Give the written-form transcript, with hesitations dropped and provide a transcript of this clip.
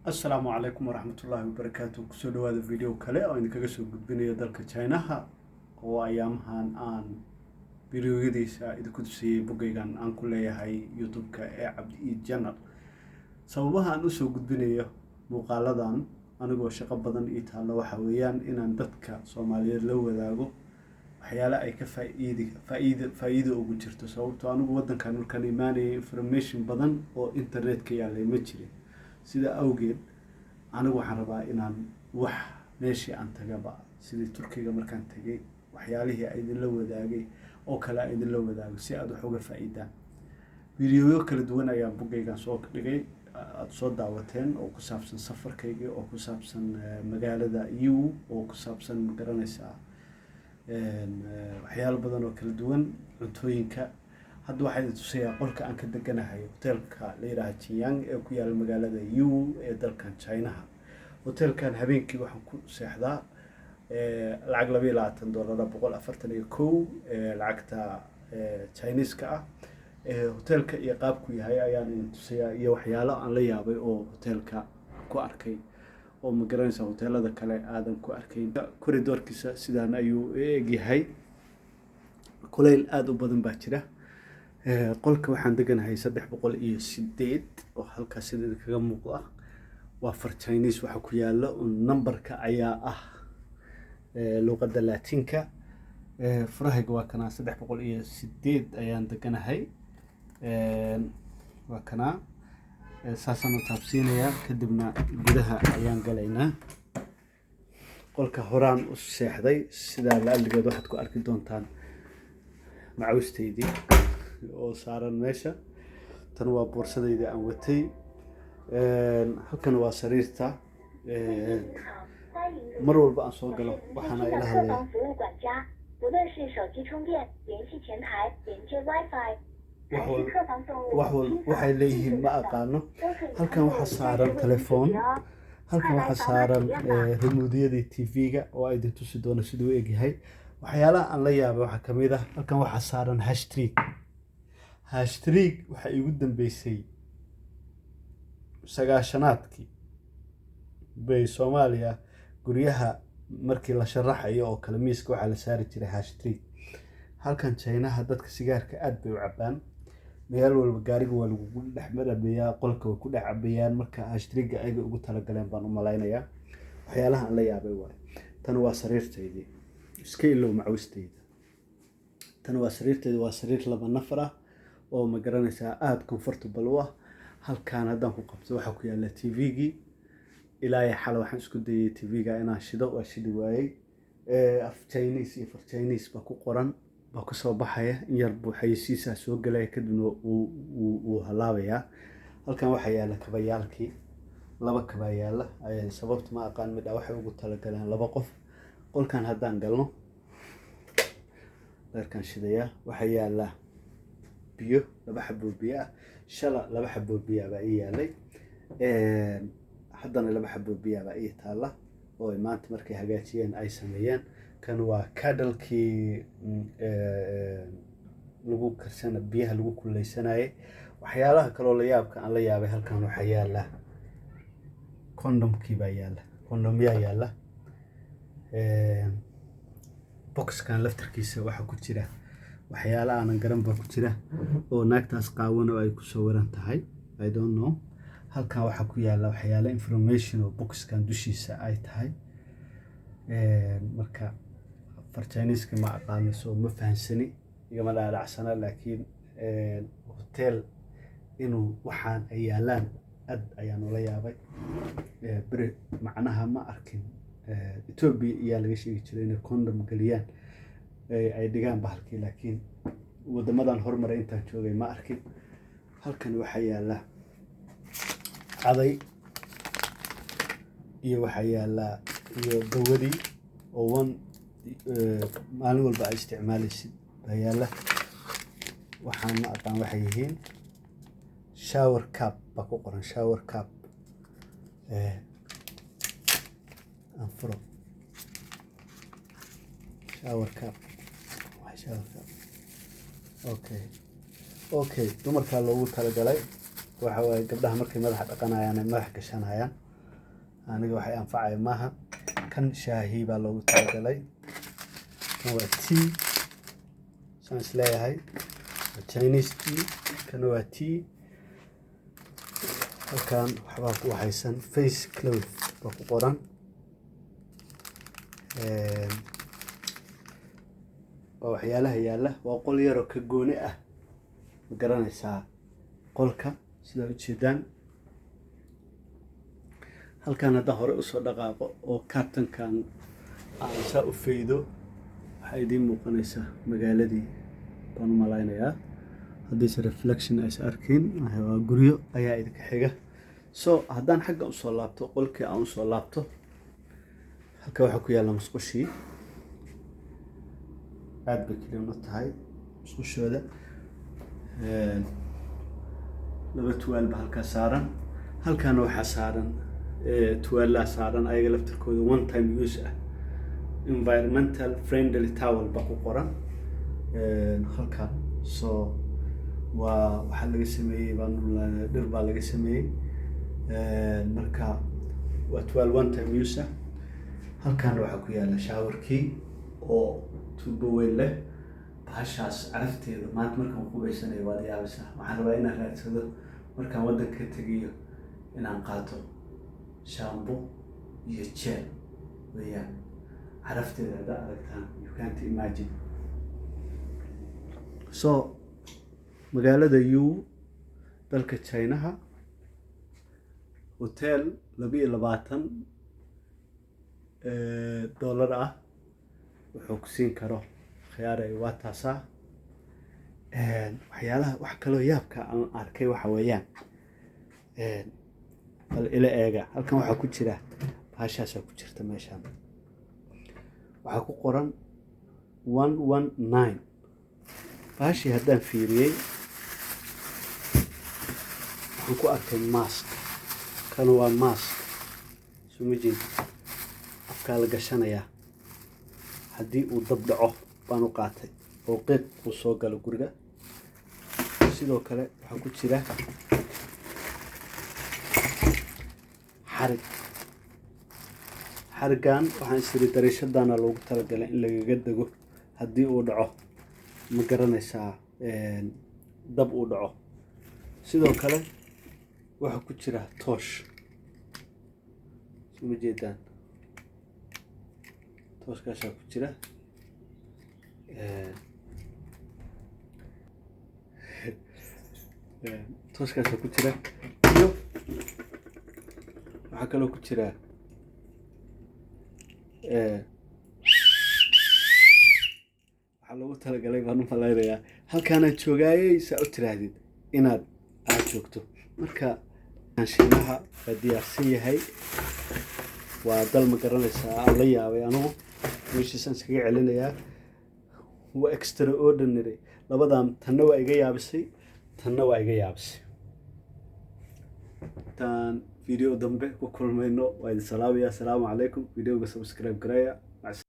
Assalaamu calaykum waraxmatullaahi wabarakaatuh. Kusoo dhawaada video kale oo idinkaga soo gudbinayo dalka Chinaha oo ayaamahan aan videoyadiisa idinku tusiyay bogaygan aan ku leeyahay YouTube-ka ee Cabdi Eid Channel. Sababaha aan u soo gudbinayo muuqaaladan anigoo shaqo badan ii taalo waxa weeyaan inaan dadka Soomaaliyeed la wadaago waxyaalo ay ka faa'iido ugu jirto, sababtoo anigu waddankan markaan imaanayay information badan oo internet-ka yaalay ma jirin. sida awgeed anigu waxaan rabaa inaan wax meeshii aan tagaba sidii Turkiga markaan tagay waxyaalihii ay idin la wadaagay oo kale ay idin la wadaago si aad wax uga faa'iidaan. Videoyo kala duwan ayaan bogaygan soo dhigay aad soo daawateen oo ku saabsan safarkayga oo ku saabsan magaalada Yiwu oo ku saabsan garanaysaa waxyaalo badan oo kala duwan cuntooyinka. hadda waxaan tusayaa qolka aan ka deganahay hotelka la yiraahdo Chiang ee ku yaal magaalada Yiwu ee dalkan Chinaha. hotelkan habeenkii waxaan ku seexdaa lacag $22 141 lacagta Chinese-ka ah. hotelka iyo qaabku yahay ayaan tusayaa iyo waxyaalo aan la yaabay oo hotelka ku arkay oo ma garanaysaa hotelada kale aadan ku arkayn. Koridorkiisa sidaan ayuu eegyahay, kuleyl aad u badan baa jira. qolka waxaan deganahay 308 oo halkaas sida kaga muuqda waa far Chinese waxa ku yaala numberka ayaa ah luqadda Laatinka. farahayga waa kana 308 ayaan deganahay. waa kana saasaan u taabsiinayaa kadibna gudaha ayaan galaynaa. qolka horaan u seexday sida la aligeed waxaad ku arki doontaan macawisteydii oo saaran meesha. tan waa boorsadayda aan watay. halkan waa sariirta. mar walba aan soo galo waxaan ila hadlayaa waxay leeyihiin ma aqaano. halkan waxaa saaran telefoon, halkan waxaa saaran remoodiyadii TV-ga oo ay idin tusi doono siduu egyahay. waxyaalaha aan la yaabay waxaa ka mid ah halkan waxaa saaran hashtag waxaa igu dambeysay 90-aadkii bay Soomaaliya guryaha markii la sharaxayo oo kala miiska waxaa la saari jiray hashtag. halkan Chinaha dadka sigaarka aad bay u cabaan, meel walba gaariga waa lagu dhex marabayaa, qolka way ku dhex cabayaan, marka hashtag ayaga ugu talagaleen baan u malaynayaa. waxyaalaha aan la yaabay waay. tan waa sariirtaydii, iska ilow macawistayda. tan waa sariirtayda, waa sariir 2 nafar ah oo ma garanaysaa aad comfortable u ah. halkaan haddaan ku qabto waxaa ku yaala TV-gii. ilaa xal waxaan isku dayay TV-ga inaan shido waa shidi waayay. af Chinese iyo far Chinese baa ku qoran baa ku soo baxaya in yar buu xayeysiisaa soo galaya kadibna uu halaabayaa. halkan waxaa yaala kabayaalkii, 2 kaba yaala sababta ma aqaan mid waxay ugu talagaleen 2 qof. qolkan haddaan galno dharkan shidaya waxaa yaala biyo, 2 xabo biyo ah. shala 2 xabo biyo baa ii yaalay. haddana 2 xabo biyo baa ii taala oo maanta markay hagaajiyeen ay sameeyeen. kan waa kadalkii lagu karsana biyaha lagu kuleysanayay. waxyaalaha kale oo la yaabka aan la yaabay halkan waxaa yaala kondomkii baa yaala, kondomyaa yaala. boxkan laftarkiisa waxa ku jira waxyaalo aanan garan baa ku jira oo naagtaas qaawan oo ay ku sawiran tahay, I don't know. halkan waxaa ku yaala waxyaalo information oo boxkan dushiisa ay tahay. marka far Chinese-ka ma aqaano soo ma fahansani igama dhaadhacsana, laakiin hotel inuu waxaan ay yaalaan aad ayaan ula yaabay. beri macnaha ma arkin Ethiopia ayaa laga sheegi jiray inay condom galiyaan ay dhigaan bahalkii, laakiin wadamadan horumar intaan joogay ma arkin. halkan waxaa yaala caday iyo waxaa yaala iyo dawadii oo maalin walba ay isticmaalaysid baa yaala. waxaan ma aqaan waxay yihiin. shower cup baa ku qoran, shower cup. anfuro shower cup. okay dumarka loogu talagalay waxa way gabdhaha markay madaxa dhaqanayaan ay madax gashanayaan aniga waxay anfacaya maaha. Kan shaahi baa loogu talagalay, kan waa tea saan isleeyahay, Chinese tea, kan waa tea. halkan waxbaa ku haysan face cloth baa ku qoran. waa waxyaalaha yaalla, waa qol yaroo ka gooni ah, ma garanaysaa qolka sida ujeedaan. halkan hadda hore usoo dhaqaaqo oo cartonkan aan saa u faydo, waxaa idiin muuqanaysaa magaaladii baan u malaynayaa. haddayse reflection ays arkin, waa guryo ayaa idinka xiga. so haddaan xagga usoo laabto, qolkii aan usoo laabto, halka waxaa ku yaalla musqushii. aad bay keliyan u tahay musqushooda. laba tuwaal ba halkaa saaran. halkaana waxaa saaran tuwaalaa saaran, ayaga laftirkooda one time use ah, environmental friendly towel ba ku qoran halkan. so waxaa laga sameeyey dhir baa laga sameeyey, marka waa tuwaal one time use ah. halkaana waxaa ku yaalla shaawarkii oo tuubo weyn leh. bahashaas carafteeda maanta markaan qubaysanayo waad yaabaysaa. waxaan rabaa inaan raadsado markaan waddanka tegiyo inaan qaato shaambo iyo jeel weeyaan. carafteeda haddaa aragtaan you can't imagine. so magaalada dalka Chinaha, hotel $22 ah wuxuu ku siin karo khiyaaray waa taasaa. waxyaalaha wax kaloo yaabka aan arkay waxa weeyaan, bal ila eega. halkan waxaa ku jira bahashaasaa ku jirta meeshaan, waxaa ku qoran 119. bahashii haddaan fiiriyey waxaan ku arkay mask. kan waa mask, soo ma jeed, afkaa la gashanayaa haddii uu dab dhaco baan u qaatay oo qiiq uu soo galo guriga. sidoo kale waxaa ku jira xarigan. waxaan isiri dariishadaana loogu talagalay in lagaga dego haddii uu dhaco, ma garanaysaa dab uu dhaco. sidoo kale waxaa ku jira toosh, soo ma jeedaan, tooshkaasaa ku jira. tooshkaasaa ku jira, iyo waxaa kaloo ku jira waxaa loogu talagalay baan u malaynayaa halkaanaad joogaayey saa u tiraahdid inaad joogto. marka Shiinaha waa diyaarsan yahay. waa dal ma garanaysaa aan la yaabay anigu, meeshiisaan iskaga celinayaa. waa extraordinary. labadan tanna waa iga yaabisay, tanna waa iga yaabisay. tan video dambe ku kulmayno waa idin salaamaya. assalaamu calaykum. videoga subscribe gareeya.